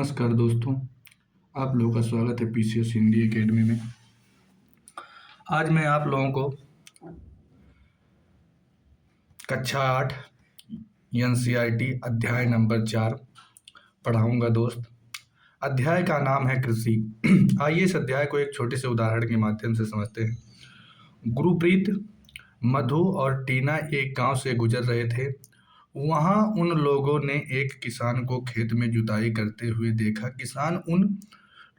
नमस्कार दोस्तों, आप लोगों का स्वागत है पीसीएस हिंदी एकेडमी में। आज मैं आप लोगों को कक्षा 8 एनसीईआरटी अध्याय नंबर 4 पढ़ाऊंगा दोस्त। अध्याय का नाम है कृषि। आइए इस अध्याय को एक छोटे से उदाहरण के माध्यम से समझते हैं। गुरप्रीत, मधु और टीना एक गांव से गुजर रहे थे। वहां उन लोगों ने एक किसान को खेत में जुताई करते हुए देखा। किसान उन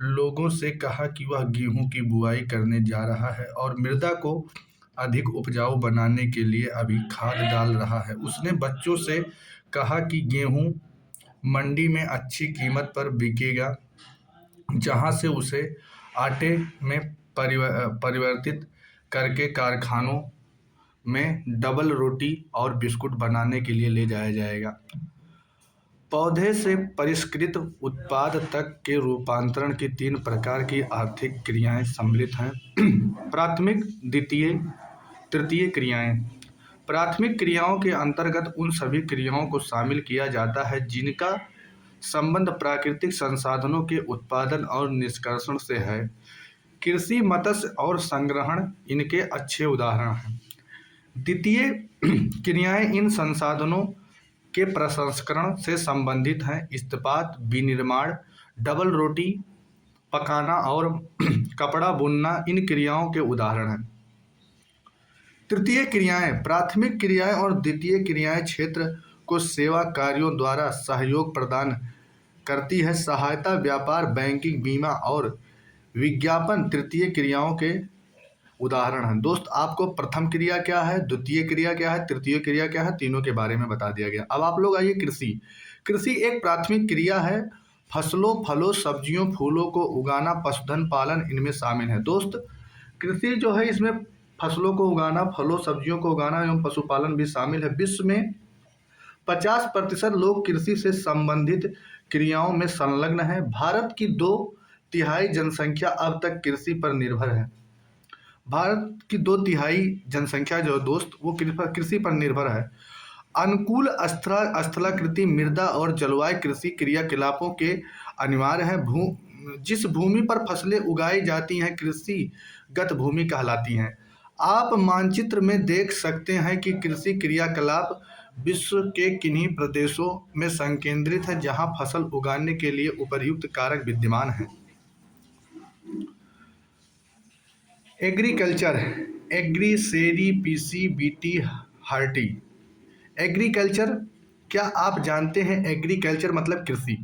लोगों से कहा कि वह गेहूं की बुआई करने जा रहा है और मृदा को अधिक उपजाऊ बनाने के लिए अभी खाद डाल रहा है। उसने बच्चों से कहा कि गेहूं मंडी में अच्छी कीमत पर बिकेगा, जहां से उसे आटे में परिवर्तित करके कारखानों में डबल रोटी और बिस्कुट बनाने के लिए ले जाया जाएगा। पौधे से परिष्कृत उत्पाद तक के रूपांतरण की 3 प्रकार की आर्थिक क्रियाएं सम्मिलित हैं। प्राथमिक, द्वितीय, तृतीय क्रियाएं। प्राथमिक क्रियाओं के अंतर्गत उन सभी क्रियाओं को शामिल किया जाता है जिनका संबंध प्राकृतिक संसाधनों के उत्पादन और निष्कर्षण से है। कृषि, मत्स्य और संग्रहण इनके अच्छे उदाहरण हैं। द्वितीय क्रियाएं इन संसाधनों के प्रसंस्करण से संबंधित हैं। इस्पात, विनिर्माण, डबल रोटी पकाना और कपड़ा बुनना इन क्रियाओं के उदाहरण हैं। तृतीय क्रियाएं। प्राथमिक क्रियाएं और द्वितीय क्रियाएं क्षेत्र को सेवा कार्यों द्वारा सहयोग प्रदान करती है। सहायता, व्यापार, बैंकिंग, बीमा और विज्ञापन तृतीय क्रियाओं के उदाहरण हैं। दोस्त, आपको प्रथम क्रिया क्या है, द्वितीय क्रिया क्या है, तृतीय क्रिया क्या है, तीनों के बारे में बता दिया गया। अब आप लोग आइए कृषि। कृषि एक प्राथमिक क्रिया है। फसलों, फलों, सब्जियों, फूलों को उगाना, पशुधन पालन इनमें शामिल है। दोस्त, कृषि जो है इसमें फसलों को उगाना, फलों सब्जियों को उगाना एवं पशुपालन भी शामिल है। विश्व में 50% लोग कृषि से संबंधित क्रियाओं में संलग्न हैं। भारत की 2/3 जनसंख्या अब तक कृषि पर निर्भर है। भारत की 2/3 जनसंख्या जो दोस्त वो कृषि पर निर्भर है। अनुकूल स्थलाकृति मृदा और जलवायु कृषि क्रियाकलापों के अनिवार्य हैं। जिस भूमि पर फसलें उगाई जाती हैं कृषिगत भूमि कहलाती हैं। आप मानचित्र में देख सकते हैं कि कृषि क्रियाकलाप विश्व के किन्हीं प्रदेशों में संकेंद्रित है जहां फसल उगाने के लिए उपर्युक्त कारक विद्यमान हैं। एग्रीकल्चर, एग्री, सेरी, पीसी, बीटी, हार्टी। एग्रीकल्चर, क्या आप जानते हैं एग्रीकल्चर मतलब कृषि?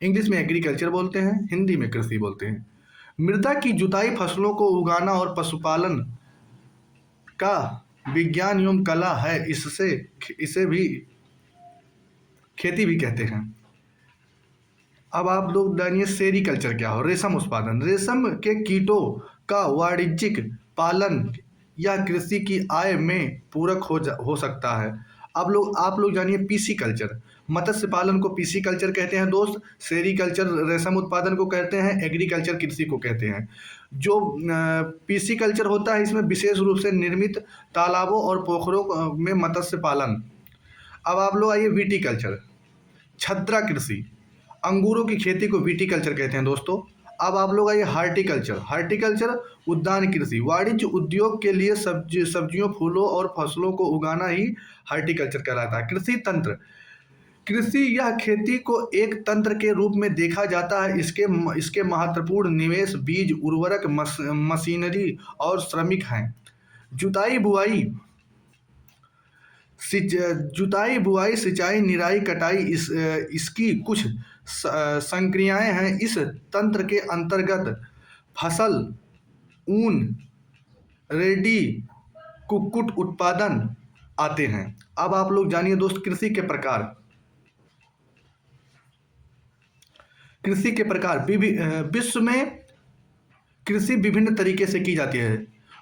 इंग्लिश में एग्रीकल्चर बोलते हैं, हिंदी में कृषि बोलते हैं। मृदा की जुताई, फसलों को उगाना और पशुपालन का विज्ञान एवं कला है। इसे भी खेती भी कहते हैं। अब आप लोग जानिए सेरीकल्चर क्या हो। रेशम उत्पादन, रेशम के कीटों का वाणिज्यिक पालन यह कृषि की आय में पूरक हो सकता है। अब आप लोग जानिए पीसी कल्चर। मत्स्य पालन को पीसी कल्चर कहते हैं दोस्त। सेरीकल्चर रेशम उत्पादन को कहते हैं। एग्रीकल्चर कृषि को कहते हैं। जो पीसी कल्चर होता है इसमें विशेष रूप से निर्मित तालाबों और पोखरों में मत्स्य पालन। अब आप लोग आइए विटीकल्चर, छद्रा कृषि। अंगूरों की खेती को विटीकल्चर कहते हैं दोस्तों। अब आप लोग आइए हार्टिकल्चर। हार्टिकल्चर उद्यान कृषि, वाणिज्य उद्योग के लिए सब्जियों, फूलों और फसलों को उगाना ही हार्टिकल्चर कहलाता है। कृषि तंत्र, कृषि यह खेती को एक तंत्र के रूप में देखा जाता है। इसके महत्वपूर्ण निवेश बीज, उर्वरक, मशीनरी और श्रमिक हैं। जुताई बुआई, सिंचाई, निराई, कटाई इसकी कुछ संक्रियाएं हैं। इस तंत्र के अंतर्गत फसल, ऊन, रेडी, कुक्कुट उत्पादन आते हैं। अब आप लोग जानिए दोस्त कृषि के प्रकार। कृषि के प्रकार, विश्व में कृषि विभिन्न तरीके से की जाती है।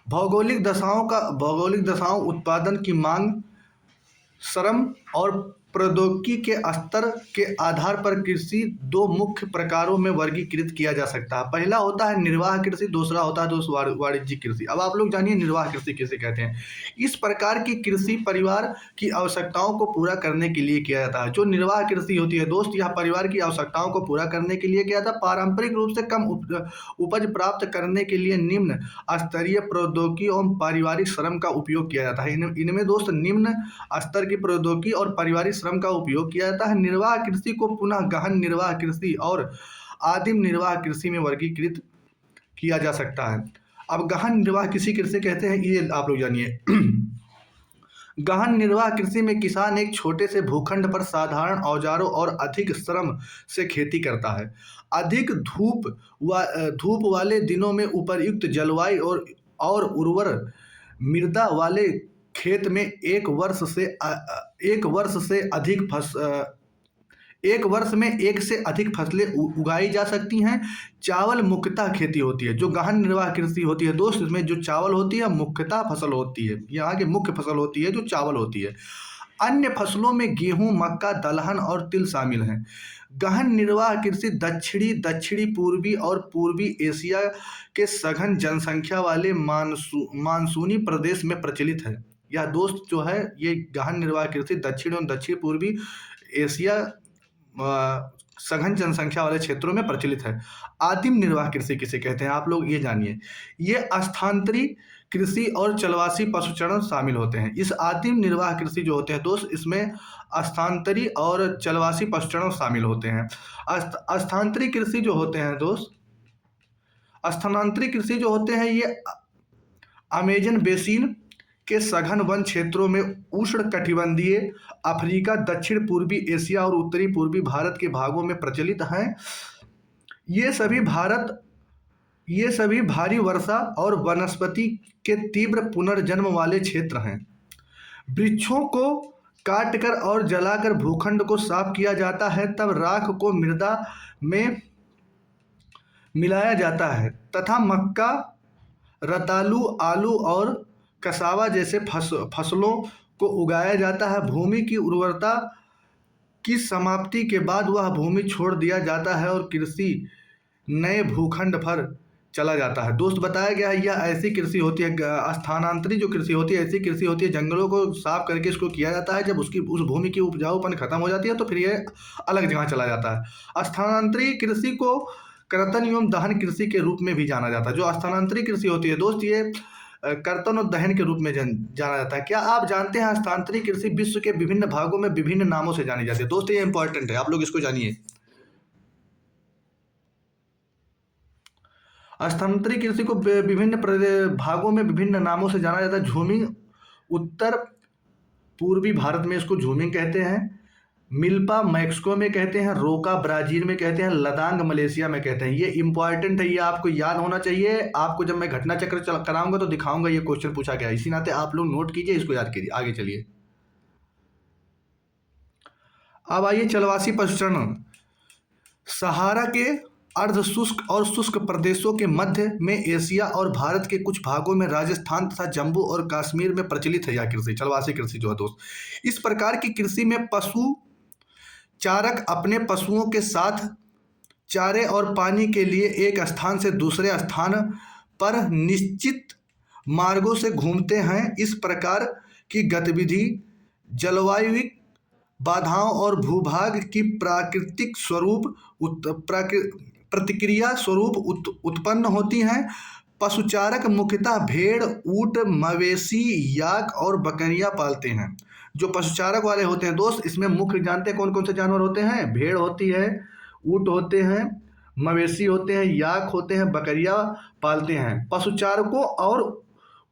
भौगोलिक दशाओं, उत्पादन की मांग, श्रम और प्रौद्योगिकी के स्तर के आधार पर कृषि दो मुख्य प्रकारों में वर्गीकृत किया जा सकता है। पहला होता है निर्वाह कृषि, दूसरा होता है दोस्त वाणिज्यिक कृषि। अब आप लोग जानिए निर्वाह कृषि किसे कहते हैं। इस प्रकार की कृषि परिवार की आवश्यकताओं को पूरा करने के लिए किया जाता है। जो निर्वाह कृषि होती है दोस्त, यह परिवार की आवश्यकताओं को पूरा करने के लिए किया जाता है। पारंपरिक रूप से कम उपज प्राप्त करने के लिए निम्न स्तरीय प्रौद्योगिकी और पारिवारिक श्रम का उपयोग किया जाता है। इनमें दोस्त निम्न स्तर की प्रौद्योगिकी और पारिवारिक श्रम का उपयोग किया जाता है। निर्वाह कृषि को पुनः गहन निर्वाह कृषि और आदिम निर्वाह कृषि में वर्गीकृत किया जा सकता है। अब गहन निर्वाह कृषि किसे कहते हैं ये आप लोग जानिए। गहन निर्वाह कृषि में किसान एक छोटे से भूखंड पर साधारण औजारों और अधिक श्रम से खेती करता है। अधिक धूप वाले दिनों में उपयुक्त जलवायु और उर्वर मृदा वाले खेत में एक वर्ष में एक से अधिक फसलें उगाई जा सकती हैं। चावल मुख्यतः खेती होती है। जो गहन निर्वाह कृषि होती है दोस्त, इसमें जो चावल होती है मुख्यतः फसल होती है, यहाँ की मुख्य फसल होती है जो चावल होती है। अन्य फसलों में गेहूं, मक्का, दलहन और तिल शामिल हैं। गहन निर्वाह कृषि दक्षिणी पूर्वी और पूर्वी एशिया के सघन जनसंख्या वाले मानसूनी प्रदेश में प्रचलित है। यह दोस्त जो है ये गहन निर्वाह कृषि दक्षिण और दक्षिण पूर्वी एशिया सघन जनसंख्या वाले क्षेत्रों में प्रचलित है। आदिम निर्वाह कृषि किसे कहते हैं आप लोग ये जानिए। ये स्थानांतरी कृषि और चलवासी पशुचरण शामिल होते हैं। इस आदिम निर्वाह कृषि जो होते हैं दोस्त, इसमें स्थानांतरी और चलवासी पशुचरण शामिल होते हैं। स्थानांतरी कृषि जो होते हैं दोस्त, स्थानांतरी कृषि जो होते हैं ये अमेजन बेसिन के सघन वन क्षेत्रों में उष्ण कटिबंधीय अफ्रीका, दक्षिण पूर्वी एशिया और उत्तरी पूर्वी भारत के भागों में प्रचलित हैं। ये सभी भारी वर्षा और वनस्पति के तीव्र पुनर्जन्म वाले क्षेत्र हैं। वृक्षों को काटकर और जलाकर भूखंड को साफ किया जाता है, तब राख को मृदा में मिलाया जाता है तथा मक्का, रतालू, आलू और कसावा जैसे फसलों को उगाया जाता है। भूमि की उर्वरता की समाप्ति के बाद वह भूमि छोड़ दिया जाता है और कृषि नए भूखंड पर चला जाता है। दोस्त बताया गया है यह ऐसी कृषि होती है, स्थानांतरी जो कृषि होती है ऐसी कृषि होती है, जंगलों को साफ करके इसको किया जाता है। जब उस भूमि की उपजाऊपन खत्म हो जाती है तो फिर ये अलग जगह चला जाता है। स्थानांतरी कृषि को कर्तन एवं दहन कृषि के रूप में भी जाना जाता है। जो स्थानांतरी कृषि होती है दोस्त, ये कर्तन और दहन के रूप में जाना जाता है। क्या आप जानते हैं स्थानांतरी कृषि विश्व के विभिन्न भागों में विभिन्न नामों से जानी जाती है। दोस्त ये इंपॉर्टेंट है, आप लोग इसको जानिए। स्थानांतरी कृषि को विभिन्न भागों में विभिन्न नामों से जाना जाता है। झूमिंग उत्तर पूर्वी भारत में इसको झूमिंग कहते हैं, मिल्पा मैक्सिको में कहते हैं, रोका ब्राजील में कहते हैं, लदांग मलेशिया में कहते हैं। ये इंपॉर्टेंट है, ये आपको याद होना चाहिए। आपको जब मैं घटना चक्र कराऊंगा तो दिखाऊंगा ये क्वेश्चन पूछा गया, इसी नाते आप लोग नोट कीजिए, इसको याद कीजिए। आगे चलिए, अब आइए चलवासी पशुचरण। सहारा के अर्ध शुष्क और शुष्क प्रदेशों के मध्य में एशिया और भारत के कुछ भागों में, राजस्थान तथा जम्मू और कश्मीर में प्रचलित है यह कृषि, चलवासी कृषि जो है दोस्त। इस प्रकार की कृषि में पशु चारक अपने पशुओं के साथ चारे और पानी के लिए एक स्थान से दूसरे स्थान पर निश्चित मार्गों से घूमते हैं। इस प्रकार की गतिविधि जलवायु बाधाओं और भूभाग की प्रतिक्रिया स्वरूप उत्पन्न होती हैं। पशुचारक मुख्यतः भेड़, ऊंट, मवेशी, याक और बकरियां पालते हैं। जो पशुचारक वाले होते हैं दोस्त, इसमें मुख्य जानते हैं कौन कौन से जानवर होते हैं। भेड़ होती है, ऊंट होते हैं, मवेशी होते हैं, याक होते हैं, बकरियां पालते हैं। पशुचारकों और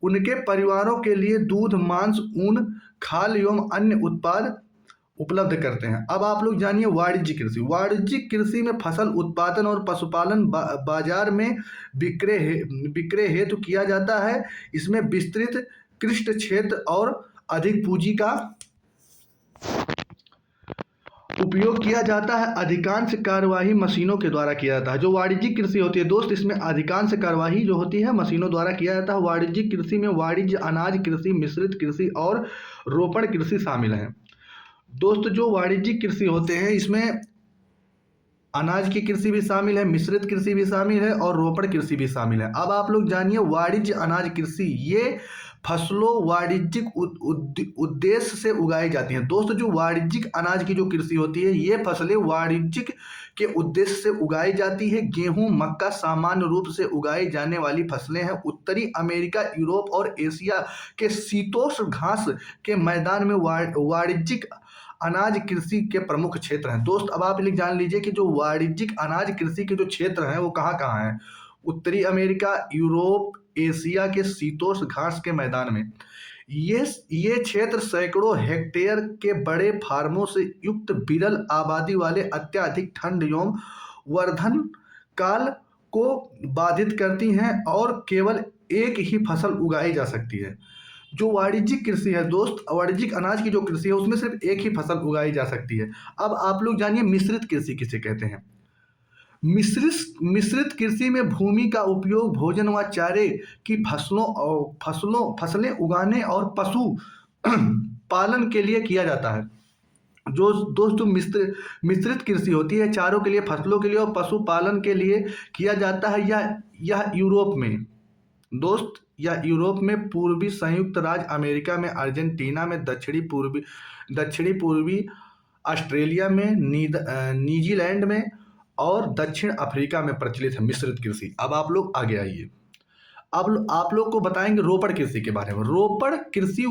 उनके परिवारों के लिए दूध, मांस, ऊन, खाल एवं अन्य उत्पाद उपलब्ध करते हैं। अब आप लोग जानिए वाणिज्यिक कृषि। वाणिज्यिक कृषि में फसल उत्पादन और पशुपालन बाजार में विक्रय हेतु किया जाता है। इसमें विस्तृत कृषि क्षेत्र और अधिक पूंजी का उपयोग किया जाता है। अधिकांश कार्यवाही मशीनों के द्वारा किया जाता है। जो वाणिज्यिक कृषि होती है दोस्त, इसमें अधिकांश कार्यवाही जो होती है मशीनों द्वारा किया जाता है। वाणिज्यिक कृषि में वाणिज्य अनाज कृषि, मिश्रित कृषि और रोपण कृषि शामिल हैं। दोस्त जो वाणिज्यिक कृषि होते हैं इसमें अनाज की कृषि भी शामिल है, मिश्रित कृषि भी शामिल है और रोपण कृषि भी शामिल है। अब आप लोग जानिए वाणिज्य अनाज कृषि, ये फसलों वाणिज्यिक उद्देश्य से उगाई जाती हैं। दोस्त जो वाणिज्यिक अनाज की जो कृषि होती है ये फसलें वाणिज्यिक के उद्देश्य से उगाई जाती है। गेहूं मक्का सामान्य रूप से उगाई जाने वाली फसलें हैं। उत्तरी अमेरिका, यूरोप और एशिया के शीतोष्ण घास के मैदान में वाणिज्यिक अनाज कृषि के प्रमुख क्षेत्र हैं। दोस्त अब आप लोग जान लीजिए कि जो वाणिज्यिक अनाज कृषि के जो क्षेत्र हैं वो कहाँ कहाँ हैं। उत्तरी अमेरिका, यूरोप, एशिया के शीतोष्ण घास के मैदान में। ये क्षेत्र सैकड़ों हेक्टेयर के बड़े फार्मों से युक्त विरल आबादी वाले अत्यधिक ठंड एवं वर्धन काल को बाधित करती हैं और केवल एक ही फसल उगाई जा सकती है। जो वाणिज्यिक कृषि है दोस्त, वाणिज्यिक अनाज की जो कृषि है उसमें सिर्फ एक ही फसल उगाई जा सकती है। अब आप लोग जानिए मिश्रित कृषि किसे कहते हैं। मिश्रित कृषि में भूमि का उपयोग भोजन व चारे की फसलें उगाने और पशु पालन के लिए किया जाता है। जो दोस्तों मिश्रित कृषि होती है चारों के लिए, फसलों के लिए और पशुपालन के लिए किया जाता है। यह यूरोप में दोस्त, यह यूरोप में, पूर्वी संयुक्त राज्य अमेरिका में, अर्जेंटीना में, दक्षिणी पूर्वी ऑस्ट्रेलिया में, न्यूजीलैंड में और दक्षिण अफ्रीका में प्रचलित है मिश्रित कृषि। अब आप लोग आगे आइए। अब आप लोग को बताएंगे रोपण कृषि के बारे में। रोपण कृषि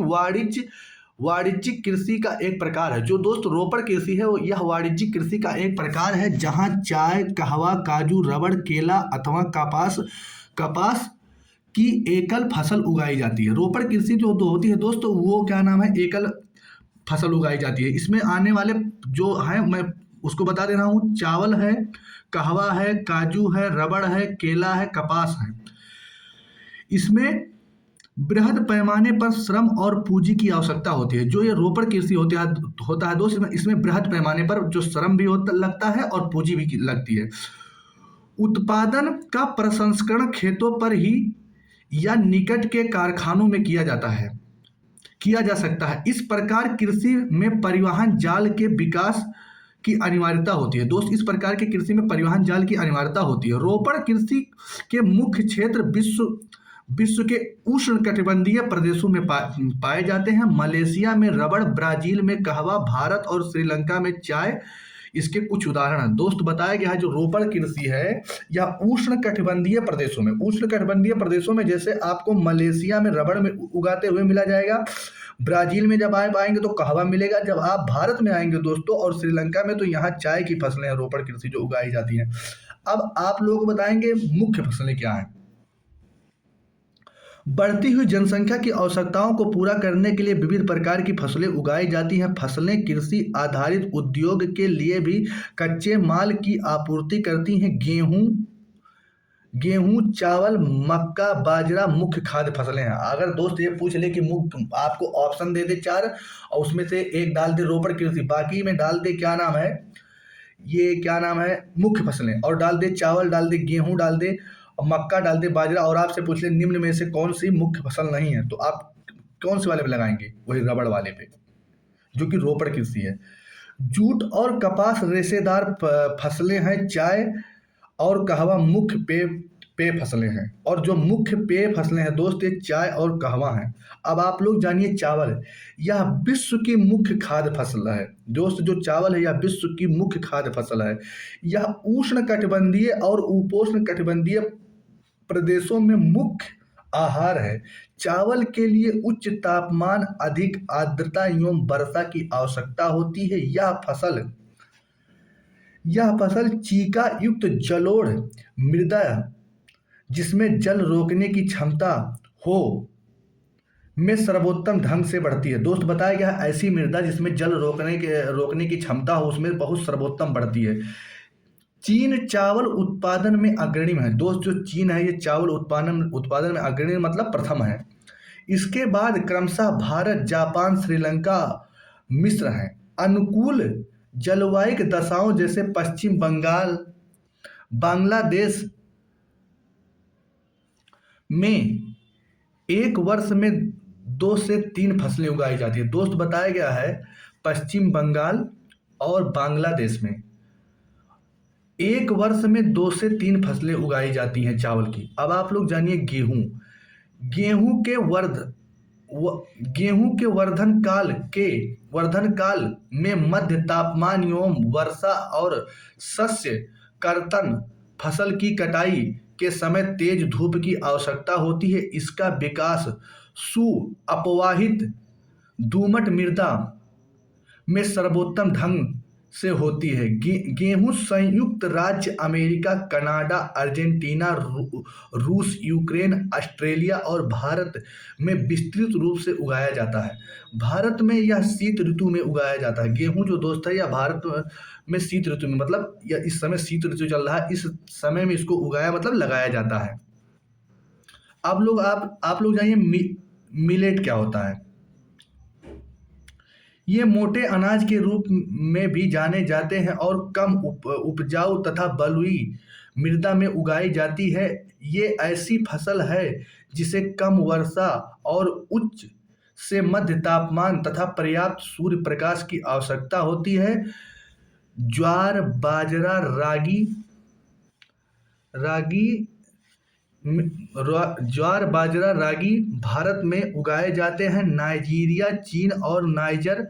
वाणिज्यिक कृषि का एक प्रकार है। जो दोस्त रोपण कृषि है यह वाणिज्यिक कृषि का एक प्रकार है जहां चाय, कहवा, काजू, रबड़, केला अथवा कपास की एकल फसल उगाई जाती है। रोपण कृषि जो होती है दोस्तों वो क्या नाम है, एकल फसल उगाई जाती है। इसमें आने वाले जो हैं मैं उसको बता दे रहा हूँ। चावल है, कहवा है, काजू है, रबड़ है, केला है, कपास है। इसमें बृहद पैमाने पर श्रम और पूंजी की आवश्यकता होती है। जो ये रोपण कृषि होता है दोस्त, इसमें बृहद पैमाने पर जो श्रम भी लगता है और पूंजी भी लगती है। उत्पादन का प्रसंस्करण खेतों पर ही या निकट के कारखानों में किया जा सकता है। इस प्रकार कृषि में परिवहन जाल के विकास की अनिवार्यता होती है। दोस्त इस प्रकार के कृषि में परिवहन जाल की अनिवार्यता होती है। रोपण कृषि के मुख्य क्षेत्र विश्व के उष्णकटिबंधीय प्रदेशों में पाए जाते हैं। मलेशिया में रबड़, ब्राजील में कहवा, भारत और श्रीलंका में चाय इसके कुछ उदाहरण हैं। दोस्त बताया गया है जो रोपण कृषि है यह उष्णकटिबंधीय प्रदेशों में जैसे आपको मलेशिया में रबड़ में उगाते हुए मिला जाएगा, ब्राजील में जब आप आएंगे तो कहवा मिलेगा, जब आप भारत में आएंगे दोस्तों और श्रीलंका में तो यहाँ चाय की फसलें हैं रोपण कृषि जो उगाई जाती हैं। अब आप लोग बताएंगे मुख्य फसलें क्या हैं। बढ़ती हुई जनसंख्या की आवश्यकताओं को पूरा करने के लिए विविध प्रकार की फसलें उगाई जाती हैं। फसलें कृषि आधारित उद्योग के लिए भी कच्चे माल की आपूर्ति करती हैं। गेहूं, चावल, मक्का, बाजरा मुख्य खाद्य फसलें हैं। अगर दोस्त ये पूछ ले कि मुख्य, आपको ऑप्शन दे दे चार और उसमें से एक डाल दे रोपण कृषि, बाकी में डाल दे क्या नाम है, ये क्या नाम है मुख्य फसलें, और डाल दे चावल, डाल दे गेहूं, डाल दे मक्का, डाल दे बाजरा, और आपसे पूछ ले निम्न में से कौन सी मुख्य फसल नहीं है, तो आप कौन से वाले पे लगाएंगे, वही रबड़ वाले पे जो कि रोपण कृषि है। जूट और कपास रेशेदार फसलें हैं। चाय और कहवा मुख्य पेय फसलें हैं। और जो मुख्य पेय फसलें हैं दोस्त ये चाय और कहवा हैं। अब आप लोग जानिए चावल, यह विश्व की मुख्य खाद्य फसल है। दोस्त जो चावल है यह विश्व की मुख्य खाद्य फसल है। यह उष्णकटिबंधीय और उपोष्ण कटिबंधीय प्रदेशों में मुख्य आहार है। चावल के लिए उच्च तापमान, अधिक आर्द्रता एवं वर्षा की आवश्यकता होती है। यह फसल चीका युक्त जलोढ़ मृदा जिसमें जल रोकने की क्षमता हो में सर्वोत्तम ढंग से बढ़ती है। दोस्त बताया गया ऐसी मृदा जिसमें जल रोकने की क्षमता हो उसमें बहुत सर्वोत्तम बढ़ती है। चीन चावल उत्पादन में अग्रणी है। दोस्त जो चीन है ये चावल उत्पादन में अग्रणी मतलब प्रथम है। इसके बाद क्रमशः भारत, जापान, श्रीलंका, मिस्र हैं। अनुकूल जलवायु दशाओं जैसे पश्चिम बंगाल, बांग्लादेश में एक वर्ष में 2 से 3 फसलें उगाई जाती है। दोस्त बताया गया है पश्चिम बंगाल और बांग्लादेश में एक वर्ष में 2 से 3 फसलें उगाई जाती हैं चावल की। अब आप लोग जानिए गेहूं। गेहूं के वर्ध गेहूं के वर्धन काल में मध्य तापमान एवं वर्षा और शस्य कर्तन फसल की कटाई के समय तेज धूप की आवश्यकता होती है। इसका विकास सु अपवाहित दोमट मृदा में सर्वोत्तम ढंग से होती है। गेहूं संयुक्त राज्य अमेरिका, कनाडा, अर्जेंटीना, रूस, यूक्रेन, ऑस्ट्रेलिया और भारत में विस्तृत रूप से उगाया जाता है। भारत में यह शीत ऋतु में उगाया जाता है। गेहूं जो दोस्त है, यह भारत में शीत ऋतु में, मतलब यह इस समय शीत ऋतु चल रहा है, इस समय में इसको उगाया मतलब लगाया जाता है। आप लोग जानिए मिलेट क्या होता है। ये मोटे अनाज के रूप में भी जाने जाते हैं और कम उपजाऊ तथा बलुई मृदा में उगाई जाती है। ये ऐसी फसल है जिसे कम वर्षा और उच्च से मध्य तापमान तथा पर्याप्त सूर्य प्रकाश की आवश्यकता होती है। ज्वार, बाजरा, रागी भारत में उगाए जाते हैं। नाइजीरिया, चीन और नाइजर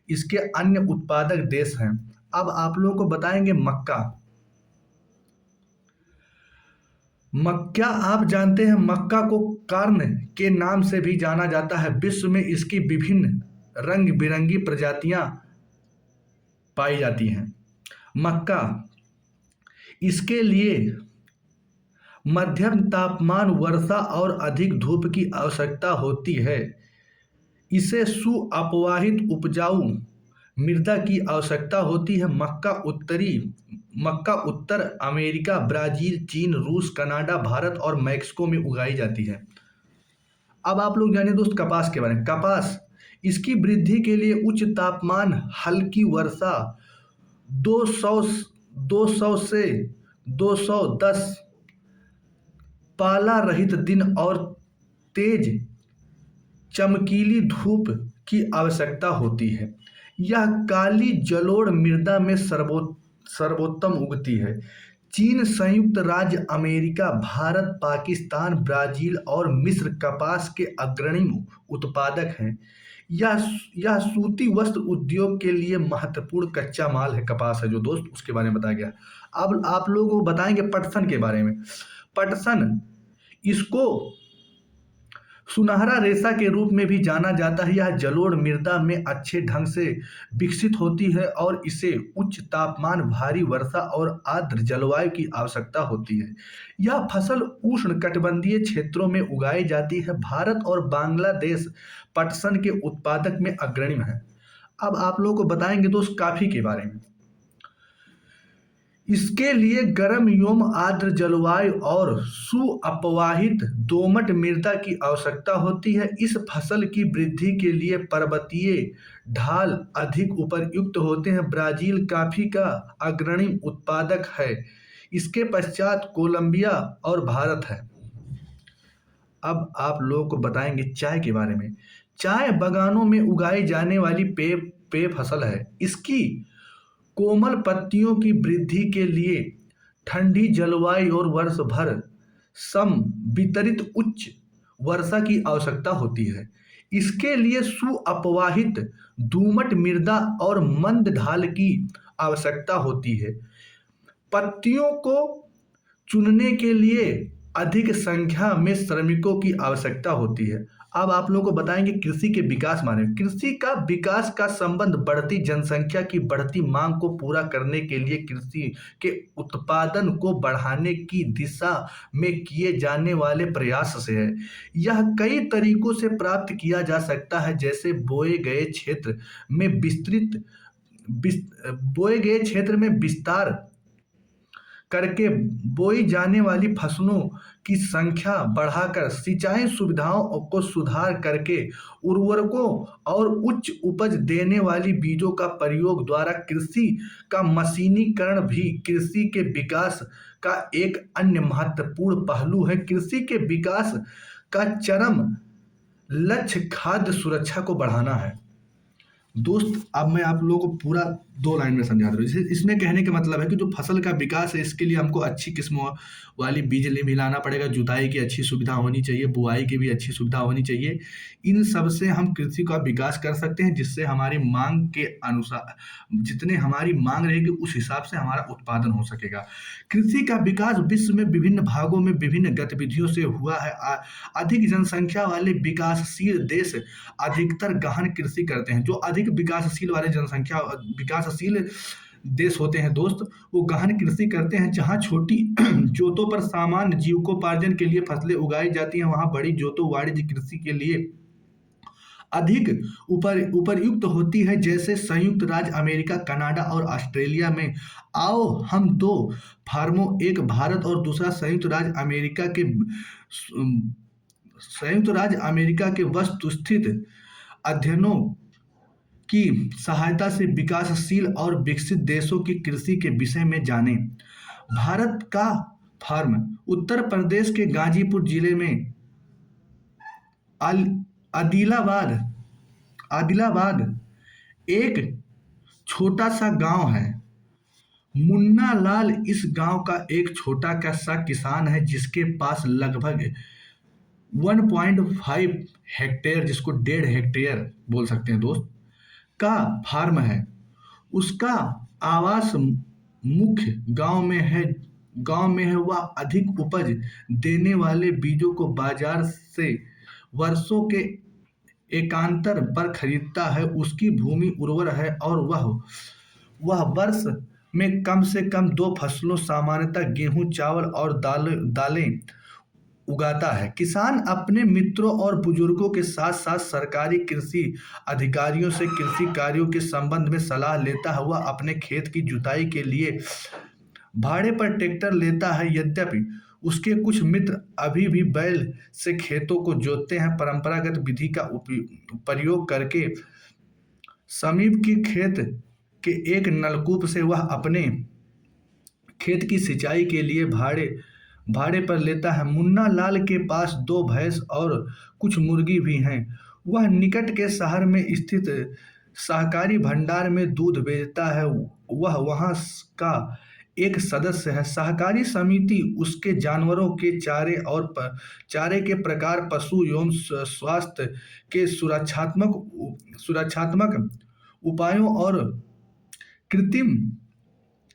इसके अन्य उत्पादक देश हैं। अब आप लोगों को बताएंगे मक्का। मक्का आप जानते हैं, मक्का को कार्न के नाम से भी जाना जाता है। विश्व में इसकी विभिन्न रंग बिरंगी प्रजातियां पाई जाती हैं। मक्का, इसके लिए मध्यम तापमान, वर्षा और अधिक धूप की आवश्यकता होती है। इसे सुअपवाहित उपजाऊ मृदा की आवश्यकता होती है। मक्का उत्तर अमेरिका, ब्राजील, चीन, रूस, कनाडा, भारत और मैक्सिको में उगाई जाती है। अब आप लोग जानिए दोस्त कपास के बारे में। कपास, इसकी वृद्धि के लिए उच्च तापमान, हल्की वर्षा, 200 से 210 पाला रहित दिन और तेज चमकीली धूप की आवश्यकता होती है। यह काली जलोढ़ मृदा में सर्वोत्तम उगती है। चीन, संयुक्त राज्य अमेरिका, भारत, पाकिस्तान, ब्राजील और मिस्र कपास के अग्रणी उत्पादक हैं। यह सूती वस्त्र उद्योग के लिए महत्वपूर्ण कच्चा माल है। कपास है जो दोस्त, उसके बारे में बताया गया। अब आप लोगों को बताएंगे पटसन के बारे में। पटसन, इसको सुनहरा रेशा के रूप में भी जाना जाता है। यह जलोढ़ मृदा में अच्छे ढंग से विकसित होती है और इसे उच्च तापमान, भारी वर्षा और आर्द्र जलवायु की आवश्यकता होती है। यह फसल उष्णकटिबंधीय क्षेत्रों में उगाई जाती है। भारत और बांग्लादेश पटसन के उत्पादक में अग्रणी है। अब आप लोगों को बताएंगे दोस्त कॉफी के बारे में। इसके लिए गर्म एवं आर्द्र जलवायु और सुअपवाहित दोमट मृदा की आवश्यकता होती है। इस फसल की वृद्धि के लिए पर्वतीय ढाल अधिक उपयुक्त होते हैं। ब्राजील कॉफी का अग्रणी उत्पादक है। इसके पश्चात कोलंबिया और भारत है। अब आप लोगों को बताएंगे चाय के बारे में। चाय बागानों में उगाई जाने वाली पेय फसल है। इसकी कोमल पत्तियों की वृद्धि के लिए ठंडी जलवायु और वर्ष भर समवितरित उच्च वर्षा की आवश्यकता होती है। इसके लिए सुअपवाहित दोमट मृदा और मंद ढाल की आवश्यकता होती है। पत्तियों को चुनने के लिए अधिक संख्या में श्रमिकों की आवश्यकता होती है। अब आप लोगों को बताएंगे कृषि के विकास माने। कृषि का विकास का संबंध बढ़ती जनसंख्या की बढ़ती मांग को पूरा करने के लिए कृषि के उत्पादन को बढ़ाने की दिशा में किए जाने वाले प्रयास से है। यह कई तरीकों से प्राप्त किया जा सकता है, जैसे बोए गए क्षेत्र में विस्तार करके बोई जाने वाली फसलों की संख्या बढ़ाकर, सिंचाई सुविधाओं को सुधार करके, उर्वरकों और उच्च उपज देने वाली बीजों का प्रयोग द्वारा कृषि का मशीनीकरण भी कृषि के विकास का एक अन्य महत्वपूर्ण पहलू है। कृषि के विकास का चरम लक्ष्य खाद्य सुरक्षा को बढ़ाना है। दोस्त अब मैं आप लोगों को पूरा 2 लाइन में समझा दे रहा हूँ। जैसे इसमें कहने का मतलब है कि जो फसल का विकास है इसके लिए हमको अच्छी किस्मों वाली बीज मिलाना पड़ेगा, जुताई की अच्छी सुविधा होनी चाहिए, बुआई की भी अच्छी सुविधा होनी चाहिए। इन सब से हम कृषि का विकास कर सकते हैं, जिससे हमारी माँग के अनुसार जितने हमारी माँग रहेगी उस हिसाब से हमारा उत्पादन हो सकेगा। कृषि का विकास विश्व में विभिन्न भागों में विभिन्न गतिविधियों से हुआ है। अधिक जनसंख्या वाले विकासशील देश अधिकतर गहन कृषि करते हैं। जो अधिक विकासशील वाले जनसंख्या विकासशील देश होते हैं दोस्त, वो गहन कृषि करते हैं। जहाँ छोटी जोतों पर सामान्य जीविकोपार्जन के लिए फसलें उगाई जाती हैं, वहाँ बड़ी जोतों वाणिज्य कृषि के लिए अधिक उपयुक्त होती है, जैसे संयुक्त राज्य अमेरिका, कनाडा और ऑस्ट्रेलिया में। आओ हम दो फार्मों, एक भारत और दूसरा संयुक्त राज्य अमेरिका के वस्तुस्थित अध्ययनों की सहायता से विकासशील और विकसित देशों की कृषि के विषय में जानें। भारत का फार्म उत्तर प्रदेश के गाजीपुर जिले में आदिलाबाद आदिलाबाद एक छोटा सा गांव है। मुन्ना लाल इस गांव का एक छोटा सा किसान है, जिसके पास लगभग 1.5 हेक्टेयर, जिसको 1.5 हेक्टेयर बोल सकते हैं दोस्त, का फार्म है। उसका आवास मुख्य गांव में है। वह अधिक उपज देने वाले बीजों को बाजार से वर्षों के एकांतर पर खरीदता है। उसकी भूमि उर्वर है और वह वर्ष में कम से कम 2 फसलों, सामान्यतः गेहूं, चावल और दालें उगाता है। किसान अपने मित्रों और बुजुर्गों के साथ साथ सरकारी कृषि अधिकारियों से कृषि कार्यों के संबंध में सलाह लेता है। वह अपने खेत की जुताई के लिए भाड़े पर ट्रैक्टर लेता है। यद्यपि उसके कुछ मित्र अभी भी बैल से खेतों को जोतते हैं, परंपरागत विधि का प्रयोग करके समीप की खेत के एक नलकूप से वह अपने खेत की सिंचाई के लिए भाड़े पर लेता है। मुन्ना लाल के पास 2 भैंस और कुछ मुर्गी भी हैं। वह निकट के शहर में स्थित सहकारी भंडार में दूध बेचता है। वह वहाँ का एक सदस्य है। सहकारी समिति उसके जानवरों के चारे के प्रकार, पशु एवं स्वास्थ्य के सुरक्षात्मक उपायों और कृत्रिम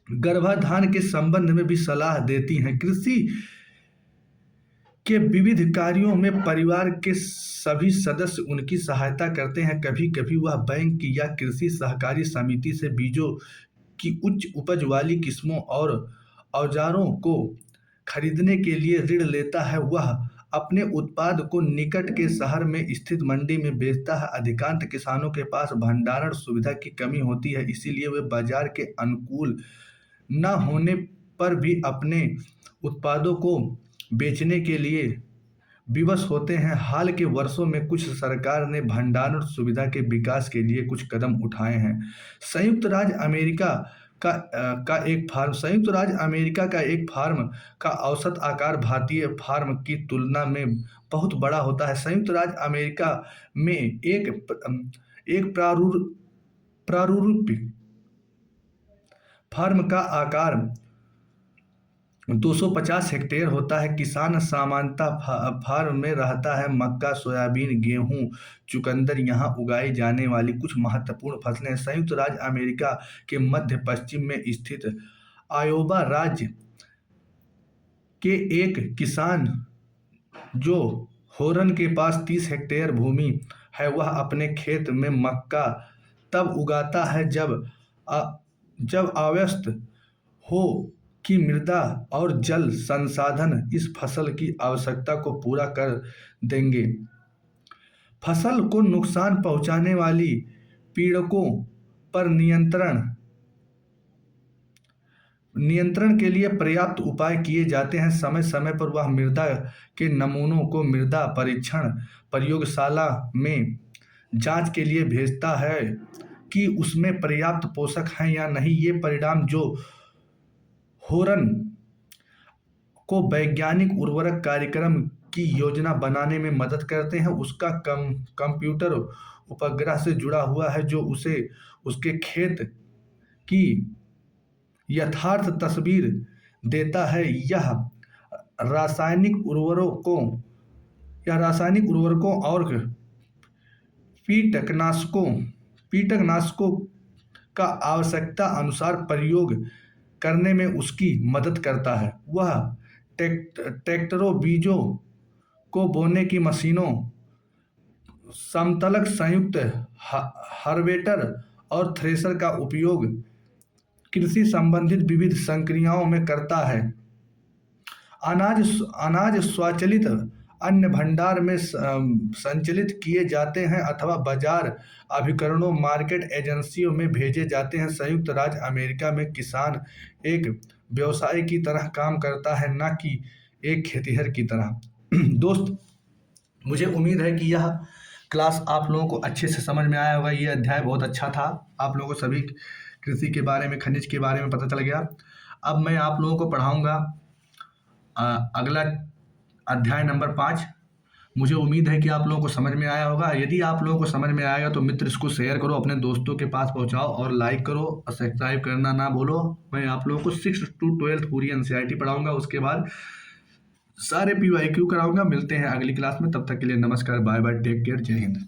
गर्भाधान के संबंध में भी सलाह देती हैं। कृषि के विविध कार्यों में परिवार के सभी सदस्य उनकी सहायता करते हैं। कभी कभी वह बैंक या कृषि सहकारी समिति से बीजों की उच्च उपज वाली किस्मों और औजारों को खरीदने के लिए ऋण लेता है। वह अपने उत्पाद को निकट के शहर में स्थित मंडी में बेचता है। अधिकांश किसानों के पास भंडारण सुविधा की कमी होती है, इसीलिए वे बाजार के अनुकूल न होने पर भी अपने उत्पादों को बेचने के लिए विवश होते हैं। हाल के वर्षों में कुछ सरकार ने भंडारण सुविधा के विकास के लिए कुछ कदम उठाए हैं। संयुक्त राज्य अमेरिका का एक फार्म का औसत आकार भारतीय फार्म की तुलना में बहुत बड़ा होता है। संयुक्त राज्य अमेरिका में एक प्रारूपिक फार्म का आकार 250 हेक्टेयर होता है। किसान सामान्यतः फार्म में रहता है। मक्का, सोयाबीन, गेहूं, चुकंदर यहाँ उगाई जाने वाली कुछ महत्वपूर्ण फसलें हैं। संयुक्त राज्य अमेरिका के मध्य पश्चिम में स्थित आयोवा राज्य के एक किसान, जो होरन के पास 30 हेक्टेयर भूमि है, वह अपने खेत में मक्का तब उगाता है जब आवश्यक हो कि मृदा और जल संसाधन इस फसल की आवश्यकता को पूरा कर देंगे। फसल को नुकसान पहुंचाने वाली पीड़कों पर नियंत्रण के लिए पर्याप्त उपाय किए जाते हैं। समय समय पर वह मृदा के नमूनों को मृदा परीक्षण प्रयोगशाला में जांच के लिए भेजता है कि उसमें पर्याप्त पोषक हैं या नहीं। ये परिणाम जो होरन को वैज्ञानिक उर्वरक कार्यक्रम की योजना बनाने में मदद करते हैं। उसका कंप्यूटर उपग्रह से जुड़ा हुआ है जो उसे उसके खेत की यथार्थ तस्वीर देता है। रासायनिक उर्वरकों रासायनिक उर्वरकों और कीटनाशकों कीटनाशकों का आवश्यकता अनुसार प्रयोग करने में उसकी मदद करता है। वह ट्रैक्टरों, बीजों को बोने की मशीनों, समतलक संयुक्त हार्वेस्टर और थ्रेशर का उपयोग कृषि संबंधित विविध संक्रियाओं में करता है। अनाज अनाज स्वचालित अन्न भंडार में संचालित किए जाते हैं अथवा बाजार अभिकरणों, मार्केट एजेंसियों में भेजे जाते हैं। संयुक्त राज्य अमेरिका में किसान एक व्यवसाय की तरह काम करता है, न कि एक खेतिहर की तरह। दोस्त, मुझे उम्मीद है कि यह क्लास आप लोगों को अच्छे से समझ में आया होगा। ये अध्याय बहुत अच्छा था। आप लोगों को सभी कृषि के बारे में, खनिज के बारे में पता चल गया। अब मैं आप लोगों को पढ़ाऊंगा अगला अध्याय नंबर 5। मुझे उम्मीद है कि आप लोगों को समझ में आया होगा। यदि आप लोगों को समझ में आएगा तो मित्र इसको शेयर करो, अपने दोस्तों के पास पहुंचाओ और लाइक करो और सब्सक्राइब करना ना भूलो। मैं आप लोगों को 6 to 12 पूरी एनसीईआरटी पढ़ाऊंगा। उसके बाद सारे पीवाईक्यू कराऊंगा। मिलते हैं अगली क्लास में। तब तक के लिए नमस्कार, बाय बाय, टेक केयर, जय हिंद।